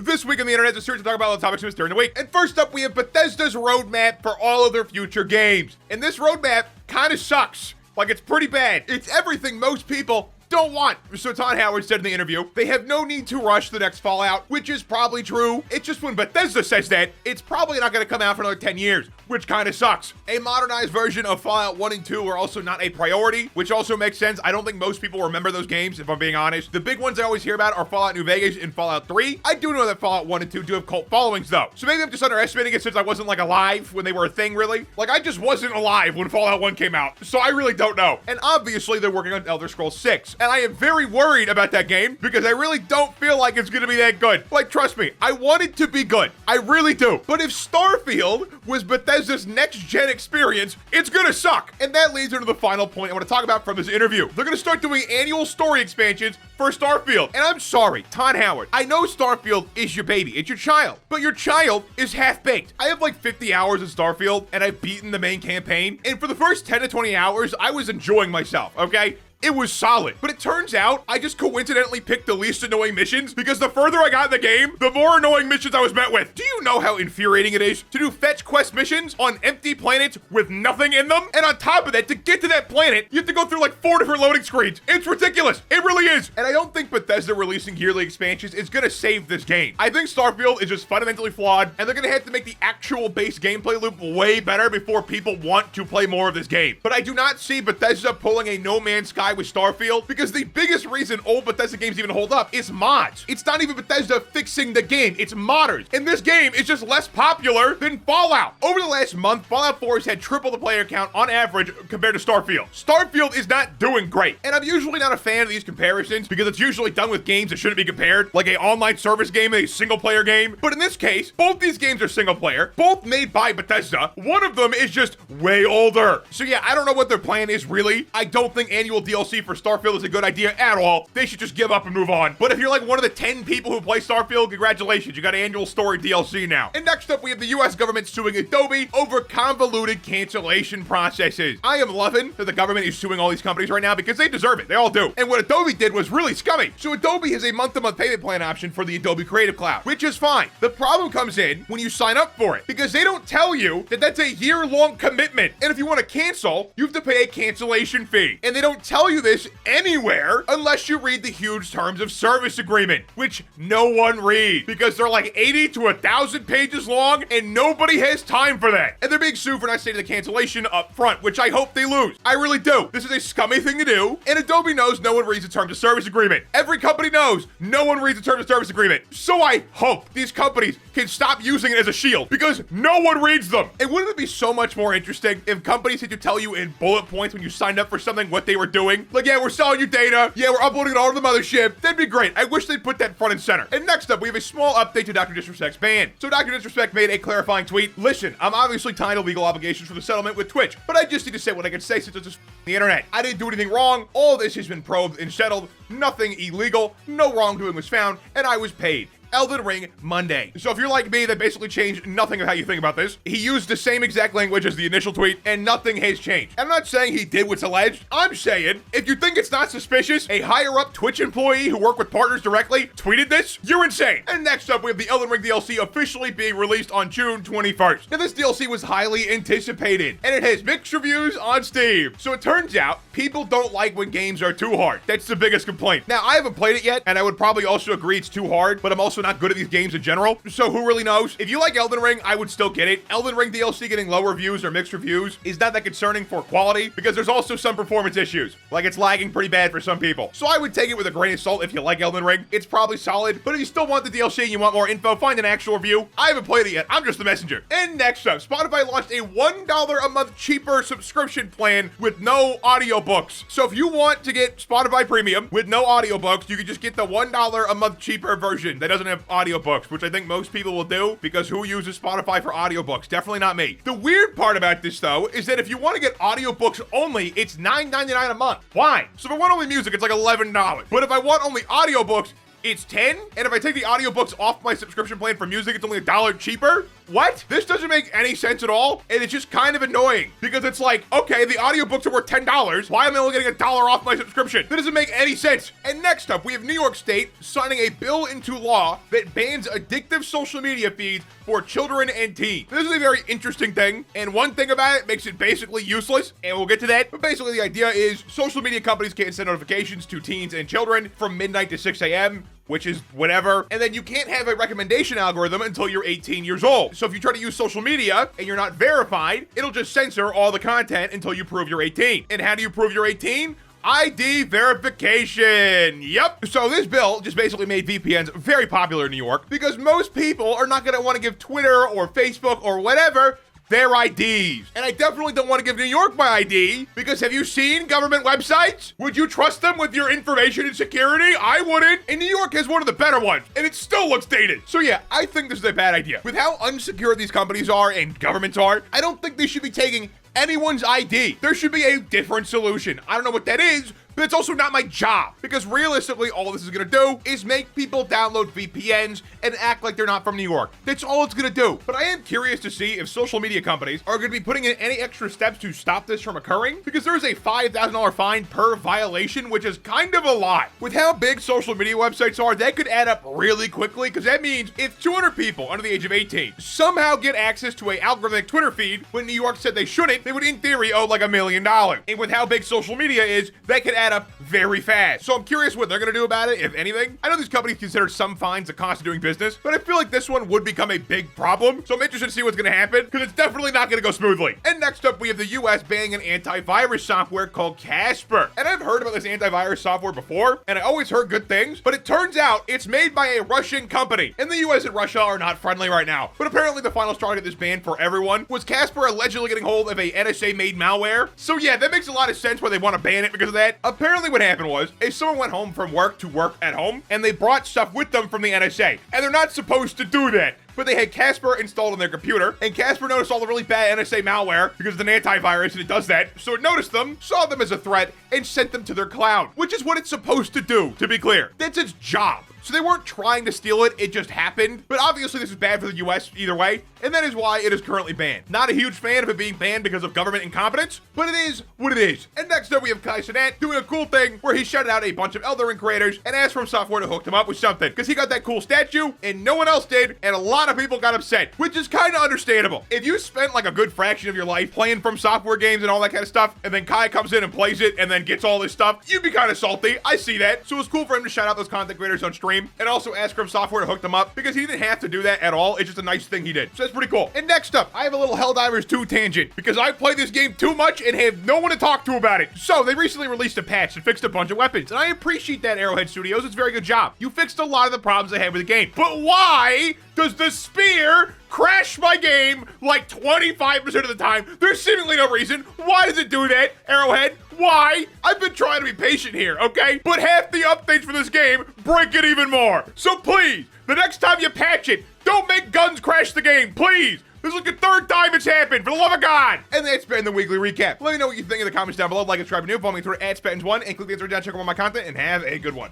This week on the internet is a series to talk about all the topics during the week. And first up, we have Bethesda's roadmap for all of their future games. And this roadmap kind of sucks. Like, it's pretty bad. It's everything most people don't want. So Todd Howard said in the interview, they have no need to rush the next Fallout, which is probably true. It's just when Bethesda says that, it's probably not going to come out for another 10 years, which kind of sucks. A modernized version of Fallout 1 and 2 are also not a priority, which also makes sense. I don't think most people remember those games, if I'm being honest. The big ones I always hear about are Fallout New Vegas and Fallout 3. I do know that Fallout 1 and 2 do have cult followings, though. So maybe I'm just underestimating it since I wasn't, like, alive when they were a thing, really. Like, I just wasn't alive when Fallout 1 came out, so I really don't know. And obviously, they're working on Elder Scrolls 6, and I am very worried about that game because I really don't feel like it's gonna be that good. Like, trust me, I want it to be good. I really do. But if Starfield was Bethesda's next-gen experience, it's gonna suck. And that leads into the final point I want to talk about from this interview. They're gonna start doing annual story expansions for Starfield. And I'm sorry, Todd Howard, I know Starfield is your baby, it's your child, but your child is half-baked. I have like 50 hours in Starfield, and I've beaten the main campaign, and for the first 10 to 20 hours, I was enjoying myself, okay? It was solid. But it turns out I just coincidentally picked the least annoying missions because the further I got in the game, the more annoying missions I was met with. Do you know how infuriating it is to do fetch quest missions on empty planets with nothing in them? And on top of that, to get to that planet, you have to go through like 4 different loading screens. It's ridiculous. It really is. And I don't think Bethesda releasing yearly expansions is gonna save this game. I think Starfield is just fundamentally flawed, and they're gonna have to make the actual base gameplay loop way better before people want to play more of this game. But I do not see Bethesda pulling a No Man's Sky with Starfield because the biggest reason old Bethesda games even hold up is mods. It's not even Bethesda fixing the game, it's modders. And this game is just less popular than Fallout. Over the last month, Fallout 4 has had triple the player count on average compared to Starfield. Starfield is not doing great. And I'm usually not a fan of these comparisons because it's usually done with games that shouldn't be compared, like an online service game and a single player game. But in this case, both these games are single player, both made by Bethesda. One of them is just way older. So yeah, I don't know what their plan is really. I don't think annual DLC for Starfield is a good idea at all. They should just give up and move on. But if you're like one of the 10 people who play Starfield, congratulations, you got annual story DLC now. And next up, we have the US government suing Adobe over convoluted cancellation processes. I am loving that the government is suing all these companies right now because they deserve it. They all do. And what Adobe did was really scummy. So Adobe has a month-to-month payment plan option for the Adobe Creative Cloud, which is fine. The problem comes in when you sign up for it because they don't tell you that that's a year-long commitment. And if you want to cancel, you have to pay a cancellation fee. And they don't tell you this anywhere unless you read the huge terms of service agreement, which no one reads because they're like 80 to 1,000 pages long and nobody has time for that. And they're being sued for not stating the cancellation up front, which I hope they lose. I really do. This is a scummy thing to do, and Adobe knows no one reads the terms of service agreement. Every company knows no one reads the terms of service agreement. So I hope these companies can stop using it as a shield because no one reads them. And wouldn't it be so much more interesting if companies had to tell you in bullet points when you signed up for something what they were doing? Like, yeah, we're selling you data. Yeah, we're uploading it all to the mothership. That'd be great. I wish they'd put that front and center. And next up, we have a small update to Dr. Disrespect's ban. So Dr. Disrespect made a clarifying tweet. Listen, I'm obviously tied to legal obligations for the settlement with Twitch, but I just need to say what I can say since it's just the internet. I didn't do anything wrong. All this has been probed and settled. Nothing illegal. No wrongdoing was found, and I was paid. Elden Ring Monday. So if you're like me, that basically changed nothing of how you think about this. He used the same exact language as the initial tweet, and nothing has changed. I'm not saying he did what's alleged. I'm saying, if you think it's not suspicious, a higher-up Twitch employee who worked with partners directly tweeted this, you're insane. And next up, we have the Elden Ring DLC officially being released on June 21st. Now, this DLC was highly anticipated, and it has mixed reviews on Steam. So it turns out, people don't like when games are too hard. That's the biggest complaint. Now, I haven't played it yet, and I would probably also agree it's too hard, but I'm also not good at these games in general, so who really knows? If you like Elden Ring, I would still get it. Elden Ring DLC getting low reviews or mixed reviews is not that concerning for quality because there's also some performance issues. Like, it's lagging pretty bad for some people. So I would take it with a grain of salt if you like Elden Ring. It's probably solid, but if you still want the DLC and you want more info, find an actual review. I haven't played it yet. I'm just the messenger. And next up, Spotify launched a $1 a month cheaper subscription plan with no audiobooks. So if you want to get Spotify Premium with no audiobooks, you can just get the $1 a month cheaper version that doesn't have audiobooks, which I think most people will do because who uses Spotify for audiobooks? Definitely not me. The weird part about this, though, is that if you want to get audiobooks only, it's $9.99 a month. Why? So if I want only music, it's like $11. But if I want only audiobooks, it's 10, and if I take the audiobooks off my subscription plan for music, it's only $1 cheaper. What? This doesn't make any sense at all, and it's just kind of annoying because it's like, okay, the audiobooks are worth $10. Why am I only getting $1 off my subscription? That doesn't make any sense. And next up, we have New York State signing a bill into law that bans addictive social media feeds for children and teens. This is a very interesting thing, and one thing about it makes it basically useless, and we'll get to that. But basically, the idea is social media companies can't send notifications to teens and children from midnight to 6 a.m., which is whatever. And then you can't have a recommendation algorithm until you're 18 years old. So if you try to use social media and you're not verified, it'll just censor all the content until you prove you're 18. And how do you prove you're 18? ID verification. Yep. So this bill just basically made VPNs very popular in New York because most people are not going to want to give Twitter or Facebook or whatever their IDs. And I definitely don't want to give New York my ID because have you seen government websites? Would you trust them with your information and security? I wouldn't. And New York has one of the better ones, and it still looks dated. So yeah, I think this is a bad idea. With how unsecure these companies are and governments are, I don't think they should be taking anyone's ID. There should be a different solution. I don't know what that is, but it's also not my job because realistically, all this is gonna do is make people download VPNs and act like they're not from New York. That's all it's gonna do. But I am curious to see if social media companies are gonna be putting in any extra steps to stop this from occurring because there's a $5,000 fine per violation, which is kind of a lot. With how big social media websites are, that could add up really quickly because that means if 200 people under the age of 18 somehow get access to a algorithmic Twitter feed when New York said they shouldn't, they would in theory owe like $1 million. And with how big social media is, that could add up very fast. So I'm curious what they're gonna do about it, if anything. I know these companies consider some fines the cost of doing business, but I feel like this one would become a big problem. So I'm interested to see what's gonna happen because it's definitely not gonna go smoothly. And next up, we have the US banning an antivirus software called Casper. And I've heard about this antivirus software before, and I always heard good things, but it turns out it's made by a Russian company. And the US and Russia are not friendly right now. But apparently the final straw to get this ban for everyone was Casper allegedly getting hold of a NSA-made malware. So yeah, that makes a lot of sense why they want to ban it because of that. Apparently what happened was, if someone went home from work to work at home, and they brought stuff with them from the NSA, and they're not supposed to do that, but they had Casper installed on their computer, and Casper noticed all the really bad NSA malware because it's an antivirus and it does that. So it noticed them, saw them as a threat, and sent them to their cloud, which is what it's supposed to do, to be clear. That's its job. So they weren't trying to steal it, it just happened. But obviously this is bad for the US either way, and that is why it is currently banned. Not a huge fan of it being banned because of government incompetence, but it is what it is. And next up we have Cenat doing a cool thing where he shouted out a bunch of Elden creators and asked from software to hook them up with something because he got that cool statue and no one else did, and a lot of people got upset, which is kind of understandable. If you spent like a good fraction of your life playing from software games and all that kind of stuff, and then Kai comes in and plays it and then gets all this stuff, you'd be kind of salty. I see that. So it was cool for him to shout out those content creators on stream and also ask from software to hook them up because he didn't have to do that at all. It's just a nice thing he did. So that's pretty cool. And next up, I have a little Helldivers 2 tangent because I played this game too much and have no one to talk to about it. So they recently released a patch that fixed a bunch of weapons, and I appreciate that, Arrowhead Studios. It's a very good job. You fixed a lot of the problems I had with the game. But why does the spear crash my game like 25% of the time? There's seemingly no reason. Why does it do that, Arrowhead? Why? I've been trying to be patient here, okay? But half the updates for this game break it even more. So please, the next time you patch it, don't make guns crash the game, please. This is like the third time it's happened, for the love of God! And that's been the weekly recap. Let me know what you think in the comments down below. Like and subscribe if you're new. Follow me through @spatnz1 and click the answer down, check out all my content, and have a good one.